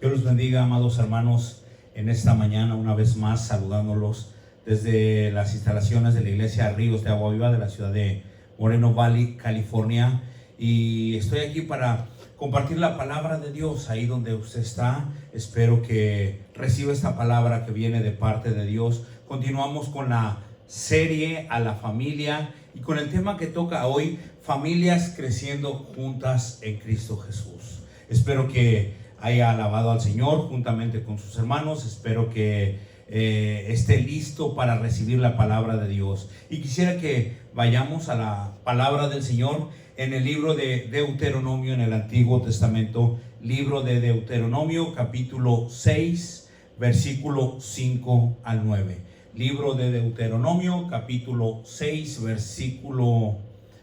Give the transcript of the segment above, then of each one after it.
Dios los bendiga, amados hermanos, en esta mañana una vez más saludándolos desde las instalaciones de la iglesia Ríos de Agua Viva de la ciudad de Moreno Valley, California. Y estoy aquí para compartir la palabra de Dios ahí donde usted está. Espero que reciba esta palabra que viene de parte de Dios. Continuamos con la serie a la familia y con el tema que toca hoy, familias creciendo juntas en Cristo Jesús. Espero que haya alabado al Señor juntamente con sus hermanos. Espero que esté listo para recibir la palabra de Dios. Y quisiera que vayamos a la palabra del Señor en el libro de Deuteronomio, en el Antiguo Testamento. Libro de Deuteronomio, capítulo 6, versículo 5 al 9. Libro de Deuteronomio, capítulo 6, versículo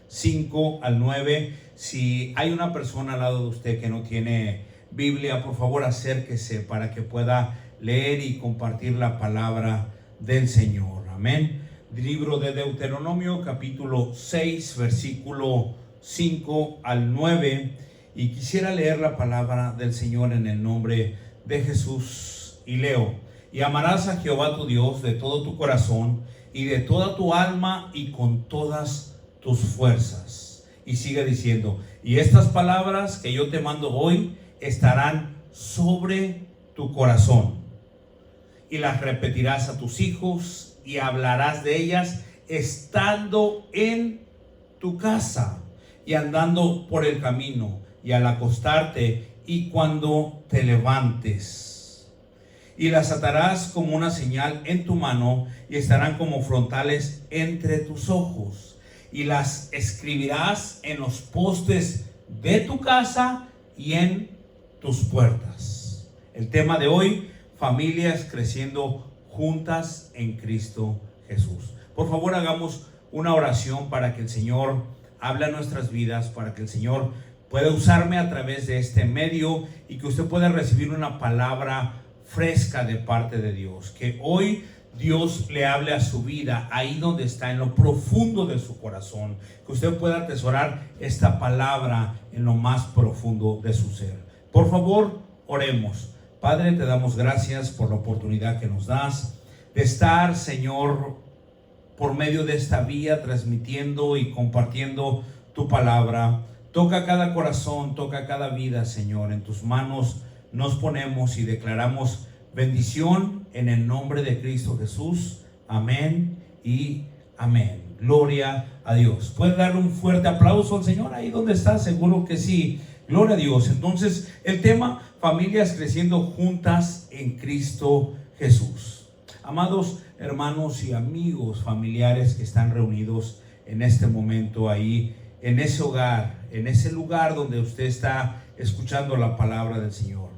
5 al 9. Si hay una persona al lado de usted que no tiene Biblia, por favor acérquese para que pueda leer y compartir la palabra del Señor. Amén. Libro de Deuteronomio, capítulo 6, versículo 5 al 9. Y quisiera leer la palabra del Señor en el nombre de Jesús. Y leo: y amarás a Jehová tu Dios de todo tu corazón y de toda tu alma y con todas tus fuerzas. Y sigue diciendo: y estas palabras que yo te mando hoy estarán sobre tu corazón, y las repetirás a tus hijos y hablarás de ellas estando en tu casa y andando por el camino y al acostarte y cuando te levantes. Y las atarás como una señal en tu mano y estarán como frontales entre tus ojos, y las escribirás en los postes de tu casa y en tus puertas. El tema de hoy: familias creciendo juntas en Cristo Jesús. Por favor, hagamos una oración para que el Señor hable a nuestras vidas, para que el Señor pueda usarme a través de este medio y que usted pueda recibir una palabra fresca de parte de Dios. Que hoy Dios le hable a su vida ahí donde está, en lo profundo de su corazón. Que usted pueda atesorar esta palabra en lo más profundo de su ser. Por favor, oremos. Padre, te damos gracias por la oportunidad que nos das de estar, Señor, por medio de esta vía, transmitiendo y compartiendo tu palabra. Toca cada corazón, toca cada vida, Señor. En tus manos nos ponemos y declaramos bendición en el nombre de Cristo Jesús. Amén y amén. Gloria a Dios. ¿Puedes darle un fuerte aplauso al Señor ahí donde está? Seguro que sí. Gloria a Dios. Entonces, el tema: familias creciendo juntas en Cristo Jesús. Amados hermanos y amigos, familiares que están reunidos en este momento ahí, en ese hogar, en ese lugar donde usted está escuchando la palabra del Señor.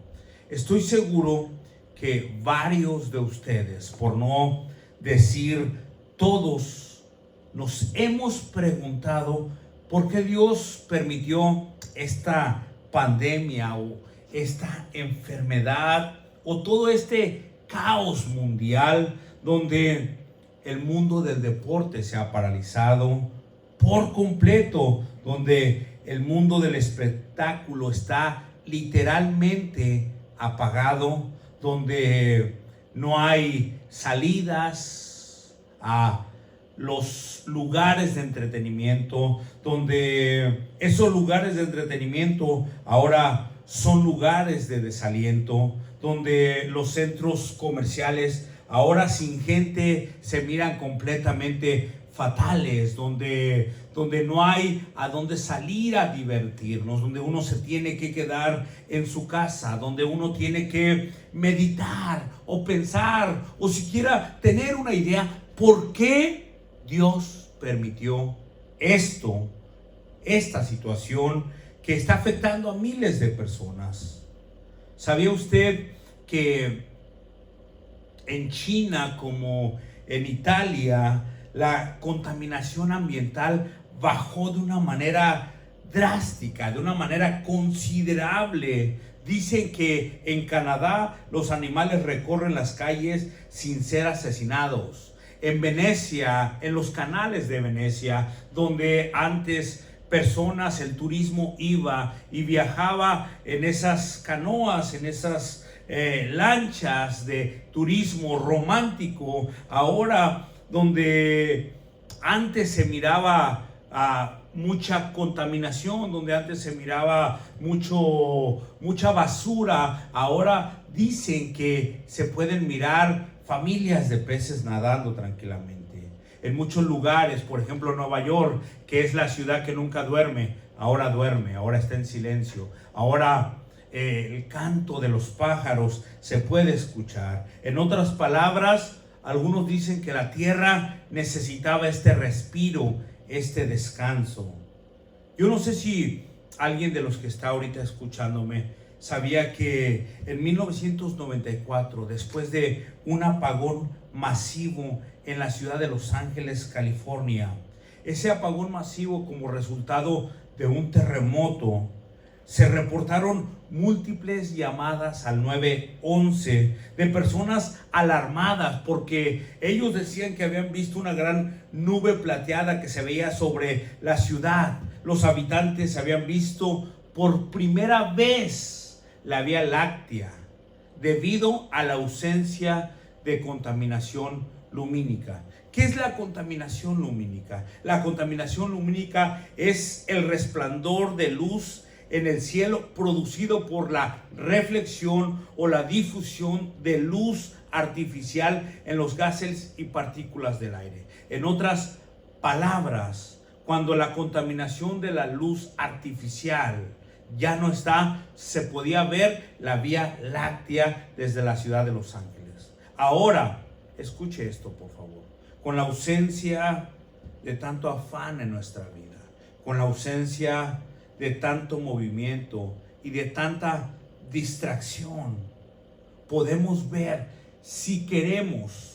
Estoy seguro que varios de ustedes, por no decir todos, nos hemos preguntado por qué Dios permitió esta pandemia o esta enfermedad o todo este caos mundial donde el mundo del deporte se ha paralizado por completo, donde el mundo del espectáculo está literalmente apagado, donde no hay salidas a los lugares de entretenimiento, donde esos lugares de entretenimiento ahora son lugares de desaliento, donde los centros comerciales ahora sin gente se miran completamente fatales, donde no hay a dónde salir a divertirnos, donde uno se tiene que quedar en su casa, donde uno tiene que meditar o pensar o siquiera tener una idea por qué Dios permitió esta situación que está afectando a miles de personas. ¿Sabía usted que en China, como en Italia, la contaminación ambiental bajó de una manera drástica, de una manera considerable? Dicen que en Canadá los animales recorren las calles sin ser asesinados. En Venecia, en los canales de Venecia, donde antes personas, el turismo iba y viajaba en esas canoas, en esas lanchas de turismo romántico, ahora donde antes se miraba mucha contaminación, donde antes se miraba mucha basura, ahora dicen que se pueden mirar familias de peces nadando tranquilamente. En muchos lugares, por ejemplo Nueva York, que es la ciudad que nunca duerme, ahora está en silencio. Ahora el canto de los pájaros se puede escuchar. En otras palabras, algunos dicen que la tierra necesitaba este respiro, este descanso. Yo no sé si alguien de los que está ahorita escuchándome sabía que en 1994, después de un apagón masivo en la ciudad de Los Ángeles, California, ese apagón masivo como resultado de un terremoto, se reportaron múltiples llamadas al 911 de personas alarmadas porque ellos decían que habían visto una gran nube plateada que se veía sobre la ciudad. Los habitantes habían visto por primera vez la Vía Láctea debido a la ausencia de contaminación lumínica. ¿Qué es la contaminación lumínica? La contaminación lumínica es el resplandor de luz en el cielo producido por la reflexión o la difusión de luz artificial en los gases y partículas del aire. En otras palabras, cuando la contaminación de la luz artificial ya no está, se podía ver la Vía Láctea desde la ciudad de Los Ángeles. Ahora, escuche esto por favor, con la ausencia de tanto afán en nuestra vida, con la ausencia de tanto movimiento y de tanta distracción, podemos ver si queremos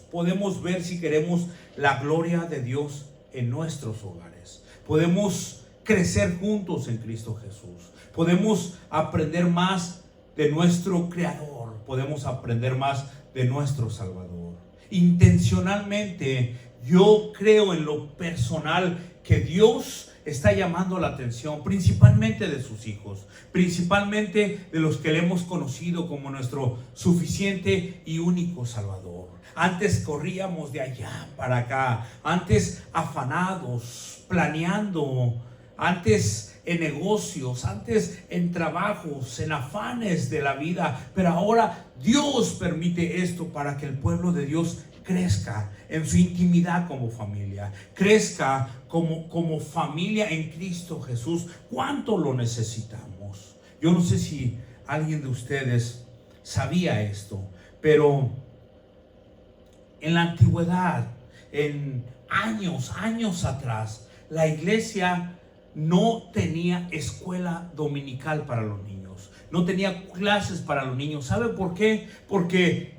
la gloria de Dios en nuestros hogares. Podemos crecer juntos en Cristo Jesús. Podemos aprender más de nuestro Creador. Podemos aprender más de nuestro Salvador. Intencionalmente, yo creo en lo personal que Dios está llamando la atención principalmente de sus hijos, principalmente de los que le hemos conocido como nuestro suficiente y único Salvador. Antes corríamos de allá para acá, antes afanados, planeando, antes en negocios, antes en trabajos, en afanes de la vida, pero ahora Dios permite esto para que el pueblo de Dios crezca en su intimidad como familia, crezca como familia en Cristo Jesús. ¿Cuánto lo necesitamos? Yo no sé si alguien de ustedes sabía esto, pero en la antigüedad, en años atrás, la iglesia no tenía escuela dominical para los niños, no tenía clases para los niños. ¿Sabe por qué? Porque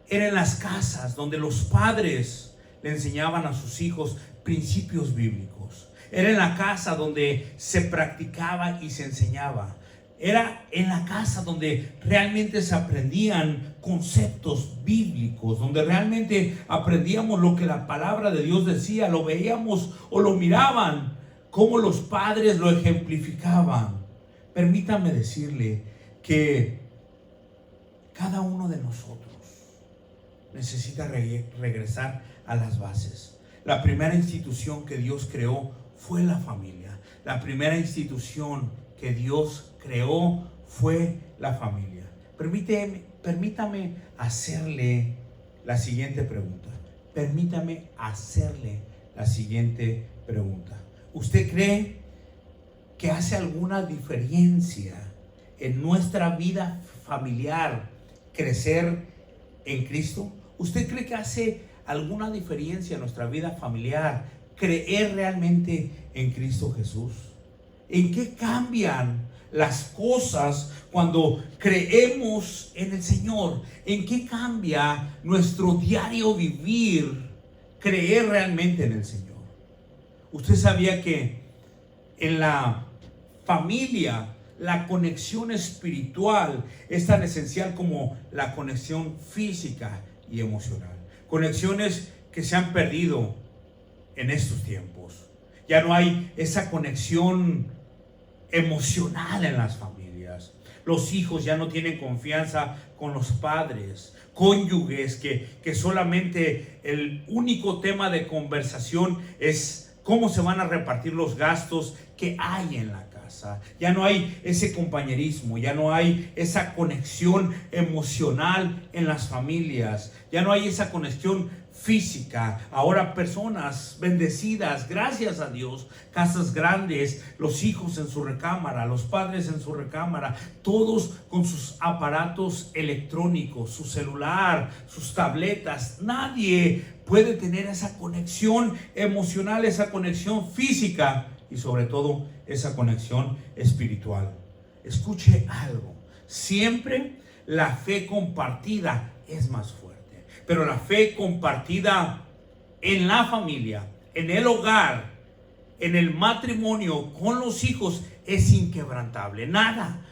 era en las casas donde los padres le enseñaban a sus hijos principios bíblicos. Era en la casa donde se practicaba y se enseñaba. Era en la casa donde realmente se aprendían conceptos bíblicos, donde realmente aprendíamos lo que la palabra de Dios decía, lo veíamos o lo miraban, cómo los padres lo ejemplificaban. Permítame decirle que cada uno de nosotros necesita regresar a las bases. La primera institución que Dios creó fue la familia. La primera institución que Dios creó fue la familia. Permítame hacerle la siguiente pregunta. Permítame hacerle la siguiente pregunta. ¿Usted cree que hace alguna diferencia en nuestra vida familiar crecer en Cristo? ¿Usted cree que hace alguna diferencia en nuestra vida familiar creer realmente en Cristo Jesús? ¿En qué cambian las cosas cuando creemos en el Señor? ¿En qué cambia nuestro diario vivir creer realmente en el Señor? ¿Usted sabía que en la familia la conexión espiritual es tan esencial como la conexión física y emocional? Conexiones que se han perdido en estos tiempos. Ya no hay esa conexión emocional en las familias. Los hijos ya no tienen confianza con los padres. Cónyuges que solamente el único tema de conversación es cómo se van a repartir los gastos que hay en la casa. Ya no hay ese compañerismo, ya no hay esa conexión emocional en las familias, ya no hay esa conexión física. Ahora personas bendecidas, gracias a Dios, casas grandes, los hijos en su recámara, los padres en su recámara, todos con sus aparatos electrónicos, su celular, sus tabletas. Nadie puede tener esa conexión emocional, esa conexión física y sobre todo esa conexión espiritual. Escuche algo, siempre la fe compartida es más fuerte. Pero la fe compartida en la familia, en el hogar, en el matrimonio, con los hijos, es inquebrantable. Nada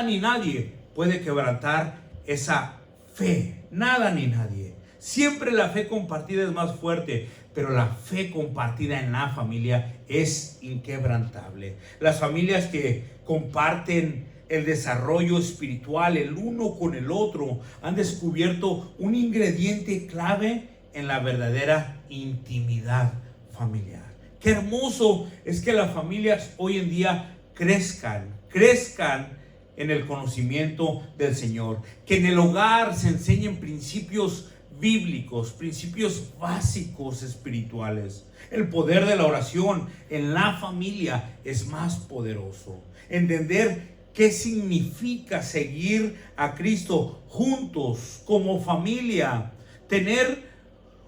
ni nadie puede quebrantar esa fe. Nada ni nadie. Siempre la fe compartida es más fuerte, pero la fe compartida en la familia es inquebrantable. Las familias que comparten el desarrollo espiritual el uno con el otro han descubierto un ingrediente clave en la verdadera intimidad familiar. Qué hermoso es que las familias hoy en día crezcan en el conocimiento del Señor, que en el hogar se enseñen principios bíblicos, principios básicos espirituales. El poder de la oración en la familia es más poderoso. Entender ¿qué significa seguir a Cristo juntos como familia? Tener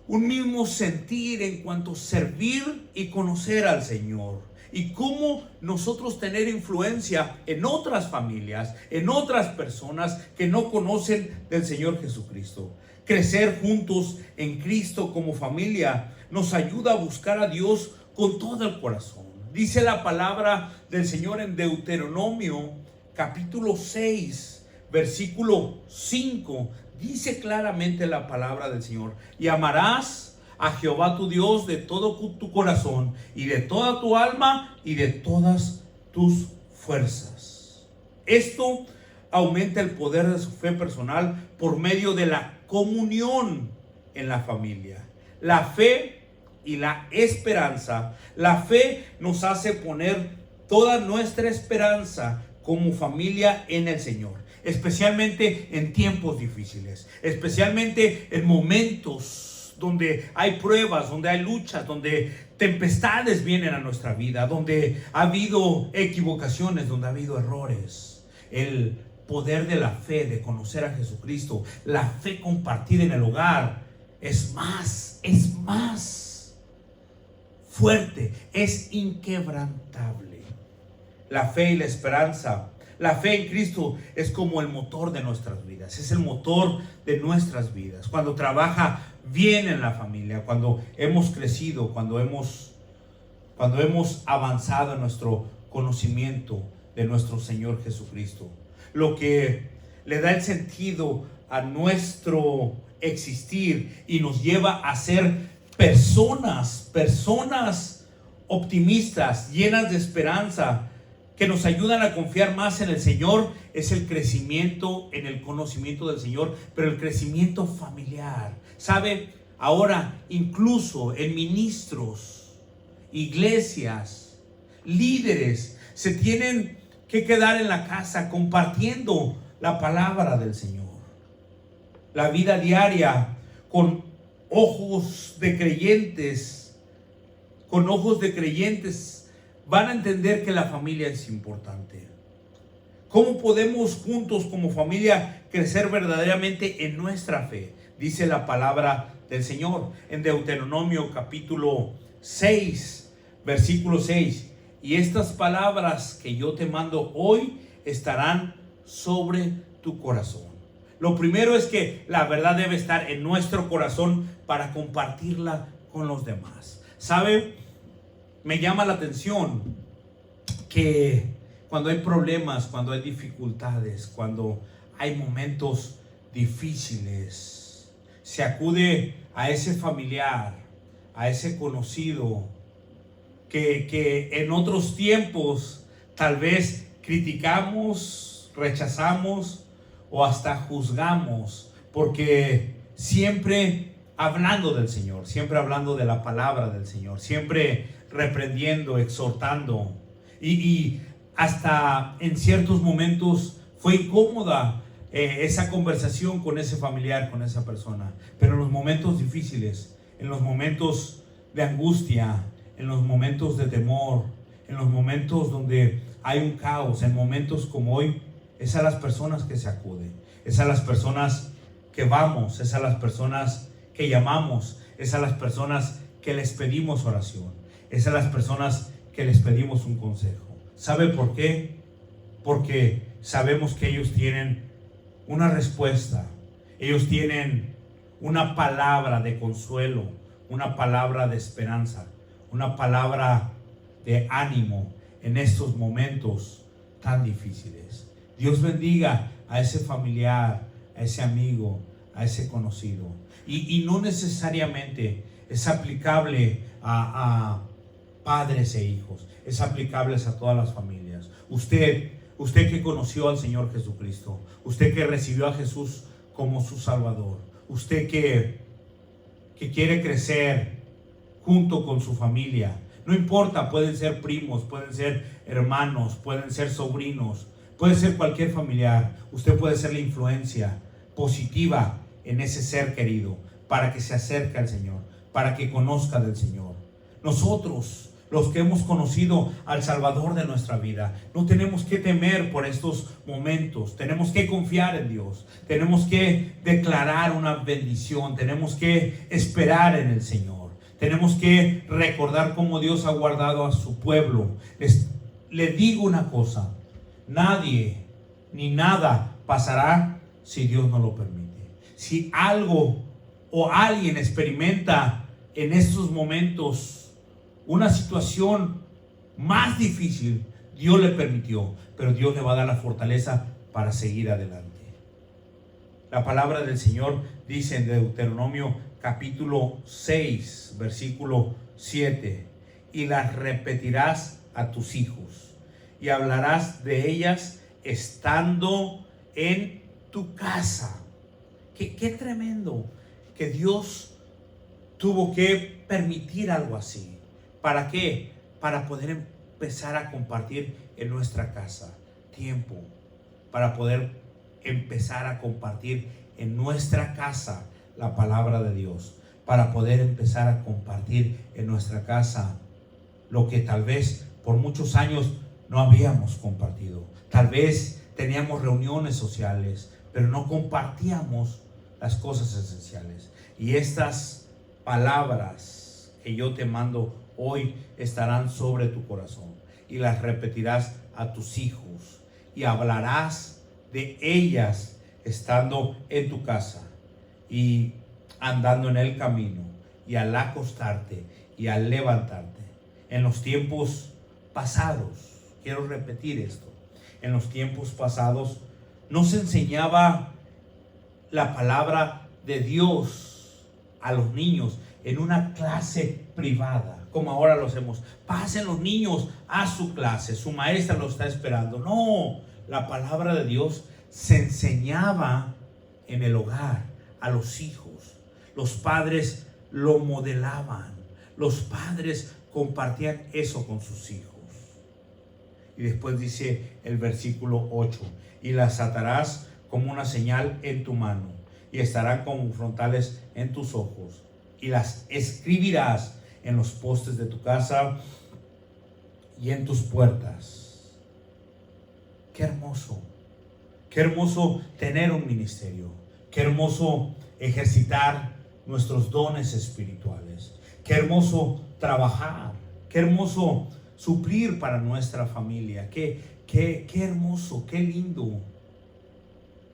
un mismo sentir en cuanto a servir y conocer al Señor. Y cómo nosotros tener influencia en otras familias, en otras personas que no conocen del Señor Jesucristo. Crecer juntos en Cristo como familia nos ayuda a buscar a Dios con todo el corazón. Dice la palabra del Señor en Deuteronomio capítulo 6, versículo 5, dice claramente la palabra del Señor: y amarás a Jehová tu Dios de todo tu corazón y de toda tu alma y de todas tus fuerzas. Esto aumenta el poder de su fe personal por medio de la comunión en la familia. La fe y la esperanza. La fe nos hace poner toda nuestra esperanza como familia en el Señor, especialmente en tiempos difíciles, especialmente en momentos donde hay pruebas, donde hay luchas, donde tempestades vienen a nuestra vida, donde ha habido equivocaciones, donde ha habido errores. El poder de la fe, de conocer a Jesucristo, la fe compartida en el hogar, es más fuerte, es inquebrantable. La fe y la esperanza. La fe en Cristo es como el motor de nuestras vidas. Es el motor de nuestras vidas. Cuando trabaja bien en la familia, cuando hemos crecido, cuando hemos avanzado en nuestro conocimiento de nuestro Señor Jesucristo. Lo que le da el sentido a nuestro existir y nos lleva a ser personas optimistas, llenas de esperanza, que nos ayudan a confiar más en el Señor, es el crecimiento en el conocimiento del Señor, pero el crecimiento familiar. ¿Sabe? Ahora incluso en ministros, iglesias, líderes, se tienen que quedar en la casa compartiendo la palabra del Señor. La vida diaria con ojos de creyentes, van a entender que la familia es importante. ¿Cómo podemos juntos como familia crecer verdaderamente en nuestra fe? Dice la palabra del Señor en Deuteronomio capítulo 6, versículo 6. Y estas palabras que yo te mando hoy estarán sobre tu corazón. Lo primero es que la verdad debe estar en nuestro corazón para compartirla con los demás. ¿Sabe? Me llama la atención que cuando hay problemas, cuando hay dificultades, cuando hay momentos difíciles, se acude a ese familiar, a ese conocido que en otros tiempos tal vez criticamos, rechazamos o hasta juzgamos, porque siempre hablando del Señor, siempre hablando de la palabra del Señor, siempre reprendiendo, exhortando, y hasta en ciertos momentos fue incómoda esa conversación con ese familiar, con esa persona, pero en los momentos difíciles, en los momentos de angustia, en los momentos de temor, en los momentos donde hay un caos, en momentos como hoy, es a las personas que se acuden, es a las personas que vamos, es a las personas que llamamos, es a las personas que les pedimos oración, es a las personas que les pedimos un consejo. ¿Sabe por qué? Porque sabemos que ellos tienen una respuesta, ellos tienen una palabra de consuelo, una palabra de esperanza, una palabra de ánimo en estos momentos tan difíciles. Dios bendiga a ese familiar, a ese amigo, a ese conocido. Y no necesariamente es aplicable a padres e hijos, es aplicable a todas las familias. Usted que conoció al Señor Jesucristo, usted que recibió a Jesús como su Salvador, usted que quiere crecer junto con su familia, no importa, pueden ser primos, pueden ser hermanos, pueden ser sobrinos, puede ser cualquier familiar. Usted puede ser la influencia positiva en ese ser querido para que se acerque al Señor, para que conozca del Señor. Nosotros, los que hemos conocido al Salvador de nuestra vida, no tenemos que temer por estos momentos. Tenemos que confiar en Dios, tenemos que declarar una bendición, tenemos que esperar en el Señor, tenemos que recordar cómo Dios ha guardado a su pueblo. Le digo una cosa: nadie ni nada pasará si Dios no lo permite. Si algo o alguien experimenta en estos momentos una situación más difícil, Dios le permitió, pero Dios le va a dar la fortaleza para seguir adelante. La palabra del Señor dice en Deuteronomio capítulo 6, versículo 7: y las repetirás a tus hijos y hablarás de ellas estando en tu casa. Qué tremendo que Dios tuvo que permitir algo así. ¿Para qué? Para poder empezar a compartir en nuestra casa tiempo, para poder empezar a compartir en nuestra casa la palabra de Dios, para poder empezar a compartir en nuestra casa lo que tal vez por muchos años no habíamos compartido. Tal vez teníamos reuniones sociales, pero no compartíamos las cosas esenciales. Y estas palabras que yo te mando hoy estarán sobre tu corazón, y las repetirás a tus hijos y hablarás de ellas estando en tu casa y andando en el camino, y al acostarte y al levantarte. En los tiempos pasados, quiero repetir esto, en los tiempos pasados no se enseñaba la palabra de Dios a los niños en una clase privada, como ahora lo hacemos. Pasen los niños a su clase, su maestra lo está esperando. No, la palabra de Dios se enseñaba en el hogar a los hijos. Los padres lo modelaban, los padres compartían eso con sus hijos. Y después dice el versículo 8: y las atarás como una señal en tu mano, y estarán como frontales en tus ojos, y las escribirás en los postes de tu casa y en tus puertas. Qué hermoso tener un ministerio, qué hermoso ejercitar nuestros dones espirituales, qué hermoso trabajar, qué hermoso suplir para nuestra familia, qué hermoso, qué lindo.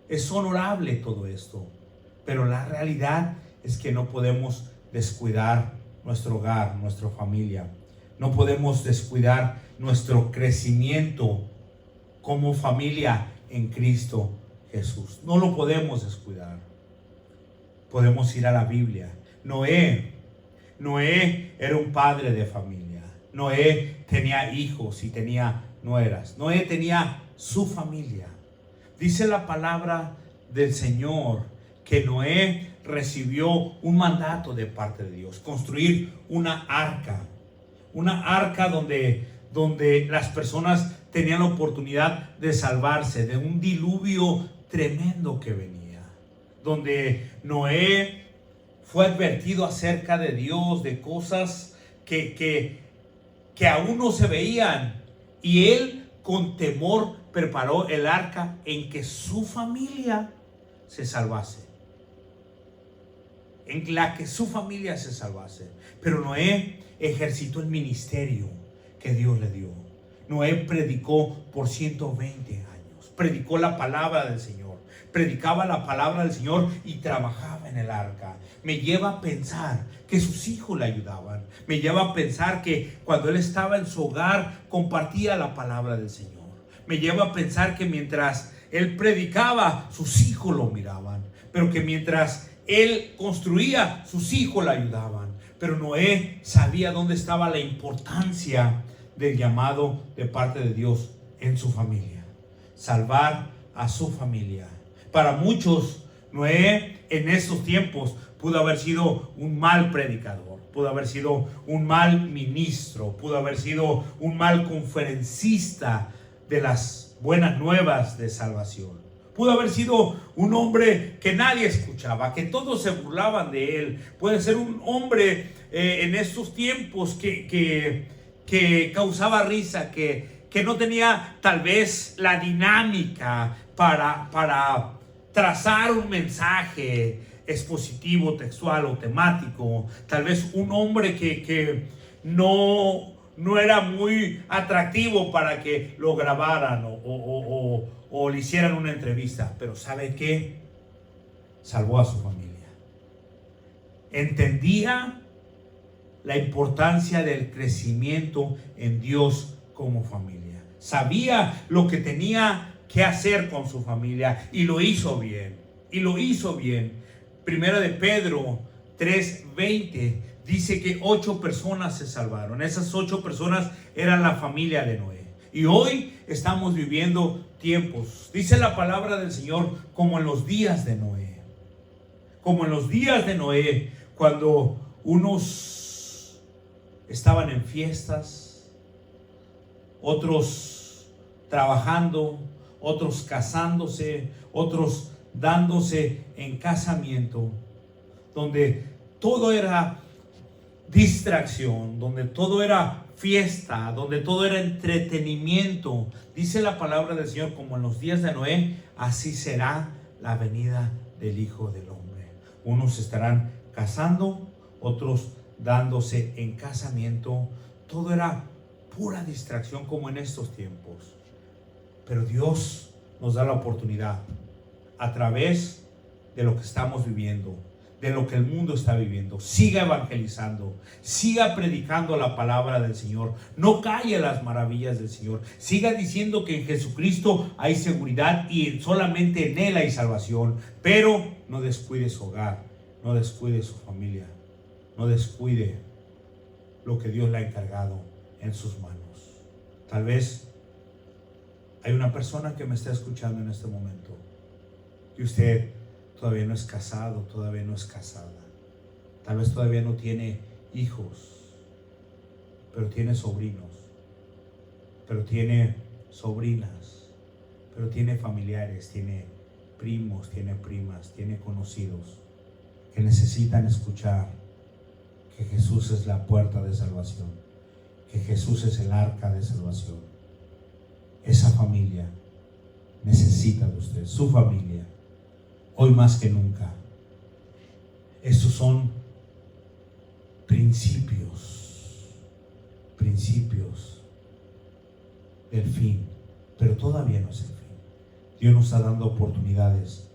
Es honorable todo esto, pero la realidad es que no podemos descuidar nuestro hogar, nuestra familia. No podemos descuidar nuestro crecimiento como familia en Cristo Jesús. No lo podemos descuidar. Podemos ir a la Biblia. Noé era un padre de familia. Noé tenía hijos y tenía nueras. Noé tenía su familia. Dice la palabra del Señor que Noé recibió un mandato de parte de Dios, construir una arca donde las personas tenían la oportunidad de salvarse de un diluvio tremendo que venía, donde Noé fue advertido acerca de Dios, de cosas que aún no se veían, y él con temor preparó el arca en que su familia se salvase, en la que su familia se salvase. Pero Noé ejercitó el ministerio que Dios le dio. Noé predicó por 120 años, predicó la palabra del Señor, predicaba la palabra del Señor y trabajaba en el arca. Me lleva a pensar que sus hijos le ayudaban, me lleva a pensar que cuando él estaba en su hogar compartía la palabra del Señor, me lleva a pensar que mientras él predicaba sus hijos lo miraban, pero que mientras él construía sus hijos le ayudaban. Pero Noé sabía dónde estaba la importancia del llamado de parte de Dios en su familia, salvar a su familia. Para muchos, Noé en estos tiempos pudo haber sido un mal predicador, pudo haber sido un mal ministro, pudo haber sido un mal conferencista de las buenas nuevas de salvación. Pudo haber sido un hombre que nadie escuchaba, que todos se burlaban de él. Puede ser un hombre en estos tiempos que causaba risa, que no tenía tal vez la dinámica para trazar un mensaje expositivo, textual o temático. Tal vez un hombre que no era muy atractivo para que lo grabaran o le hicieran una entrevista. Pero ¿sabe qué? Salvó a su familia. Entendía la importancia del crecimiento en Dios como familia. Sabía lo que tenía que hacer con su familia y lo hizo bien. Y lo hizo bien. Primera de Pedro 3:20 dice que 8 personas se salvaron. Esas 8 personas eran la familia de Noé. Y hoy estamos viviendo tiempos, dice la palabra del Señor, como en los días de Noé. Como en los días de Noé, cuando unos estaban en fiestas, otros trabajando, otros casándose, otros dándose en casamiento, donde todo era distracción, donde todo era fiesta, donde todo era entretenimiento. Dice la palabra del Señor, como en los días de Noé, así será la venida del Hijo del Hombre. Unos estarán casando, otros dándose en casamiento. Todo era pura distracción como en estos tiempos. Pero Dios nos da la oportunidad a través de lo que estamos viviendo, de lo que el mundo está viviendo. Siga evangelizando, siga predicando la palabra del Señor, no calle las maravillas del Señor, siga diciendo que en Jesucristo hay seguridad y solamente en Él hay salvación, pero no descuide su hogar, no descuide su familia, no descuide lo que Dios le ha encargado en sus manos. Tal vez hay una persona que me está escuchando en este momento y usted todavía no es casado, todavía no es casada. Tal vez todavía no tiene hijos, pero tiene sobrinos, pero tiene sobrinas, pero tiene familiares, tiene primos, tiene primas, tiene conocidos que necesitan escuchar que Jesús es la puerta de salvación, que Jesús es el arca de salvación. Esa familia necesita de usted, su familia. Hoy más que nunca. Estos son principios del fin, pero todavía no es el fin. Dios nos está dando oportunidades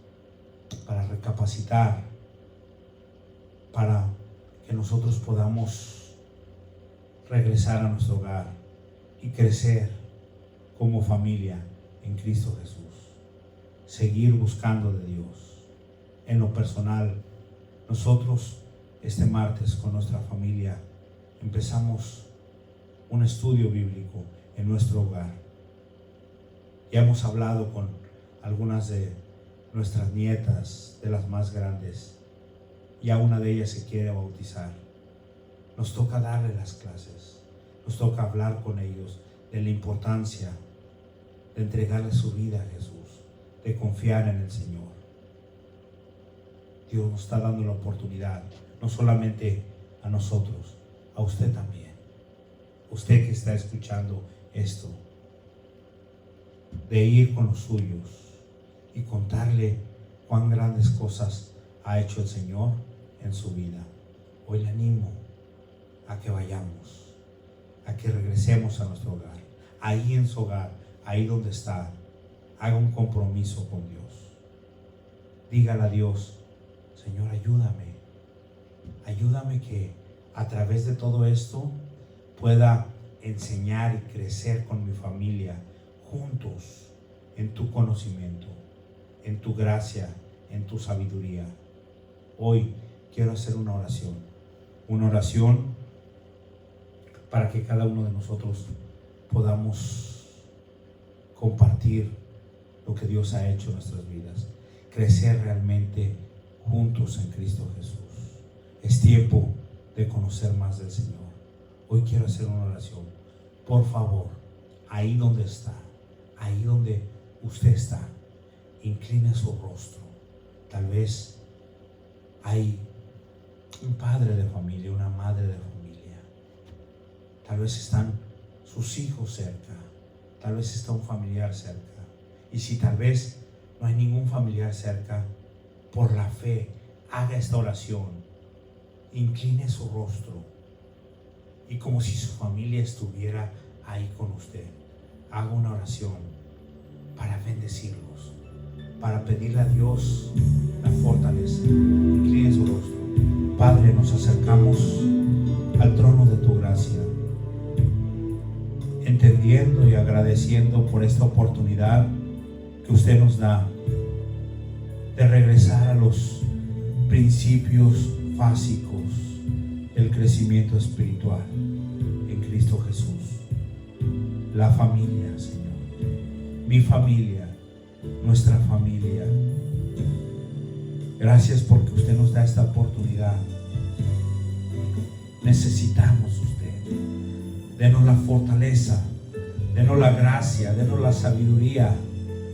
para recapacitar, para que nosotros podamos regresar a nuestro hogar y crecer como familia en Cristo Jesús. Seguir buscando de Dios. En lo personal, nosotros este martes con nuestra familia empezamos un estudio bíblico en nuestro hogar. Ya hemos hablado con algunas de nuestras nietas, de las más grandes, ya una de ellas se quiere bautizar. Nos toca darle las clases, nos toca hablar con ellos de la importancia de entregarle su vida a Jesús, de confiar en el Señor. Dios nos está dando la oportunidad, no solamente a nosotros, a usted también. Usted que está escuchando esto, de ir con los suyos y contarle cuán grandes cosas ha hecho el Señor en su vida. Hoy le animo a que vayamos, a que regresemos a nuestro hogar, ahí en su hogar, ahí donde está, haga un compromiso con Dios. Dígale a Dios: Señor, ayúdame que a través de todo esto pueda enseñar y crecer con mi familia juntos en tu conocimiento, en tu gracia, en tu sabiduría. Hoy quiero hacer una oración para que cada uno de nosotros podamos compartir lo que Dios ha hecho en nuestras vidas, crecer realmente juntos en Cristo Jesús. Es tiempo de conocer más del Señor. Hoy quiero hacer una oración. Por favor, ahí donde está, ahí donde usted está, incline su rostro. Tal vez hay un padre de familia, una madre de familia. Tal vez están sus hijos cerca. Tal vez está un familiar cerca. Y si tal vez no hay ningún familiar cerca, por la fe, haga esta oración. Incline su rostro. Y como si su familia estuviera ahí con usted, haga una oración para bendecirlos, para pedirle a Dios la fortaleza. Incline su rostro. Padre, nos acercamos al trono de tu gracia, entendiendo y agradeciendo por esta oportunidad que usted nos da de regresar a los principios básicos del crecimiento espiritual en Cristo Jesús. La familia, Señor, mi familia, nuestra familia. Gracias porque usted nos da esta oportunidad. Necesitamos usted. Denos la fortaleza, denos la gracia, denos la sabiduría.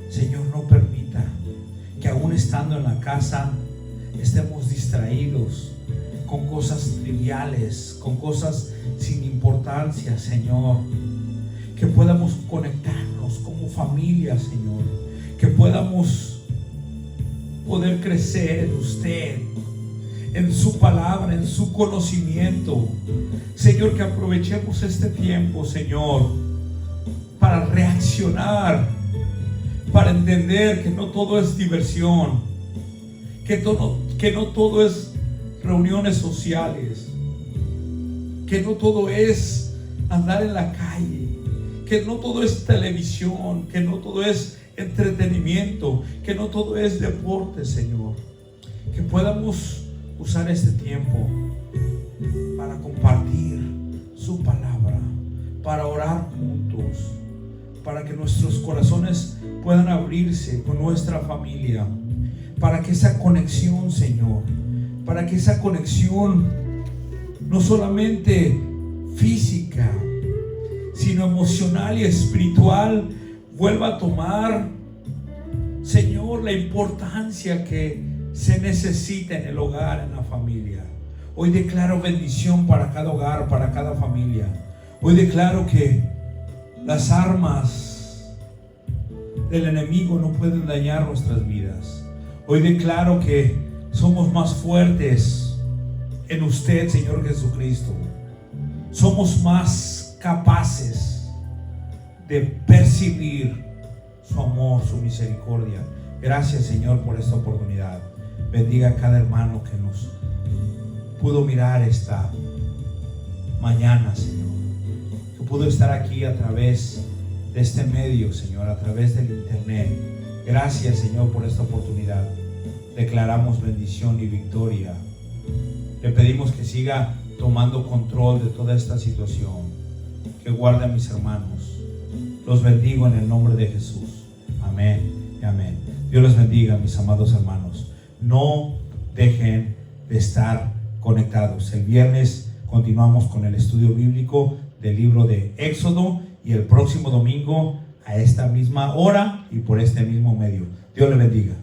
Señor, no permita que aún estando en la casa estemos distraídos con cosas triviales, con cosas sin importancia, Señor. Que podamos conectarnos como familia, Señor. Que podamos poder crecer en usted, en su palabra, en su conocimiento. Señor, que aprovechemos este tiempo, Señor, para reaccionar, para entender que no todo es diversión, que no todo es reuniones sociales, que no todo es andar en la calle, que no todo es televisión, que no todo es entretenimiento, que no todo es deporte, Señor. Que podamos usar este tiempo para compartir su palabra, para orar juntos, para que nuestros corazones puedan abrirse con nuestra familia, para que esa conexión, Señor, para que esa conexión no solamente física, sino emocional y espiritual vuelva a tomar, Señor, la importancia que se necesita en el hogar, en la familia. Hoy declaro bendición para cada hogar, para cada familia. Hoy declaro que las armas del enemigo no pueden dañar nuestras vidas. Hoy declaro que somos más fuertes en usted, Señor Jesucristo. Somos más capaces de percibir su amor, su misericordia. Gracias, Señor, por esta oportunidad. Bendiga a cada hermano que nos pudo mirar esta mañana, Señor, que pudo estar aquí a través de este medio, Señor, a través del internet. Gracias, Señor, por esta oportunidad. Declaramos bendición y victoria. Le pedimos que siga tomando control de toda esta situación, que guarde a mis hermanos. Los bendigo en el nombre de Jesús. Amén. Amén. Dios les bendiga, mis amados hermanos. No dejen de estar conectados. El viernes continuamos con el estudio bíblico del libro de Éxodo y el próximo domingo a esta misma hora y por este mismo medio. Dios les bendiga.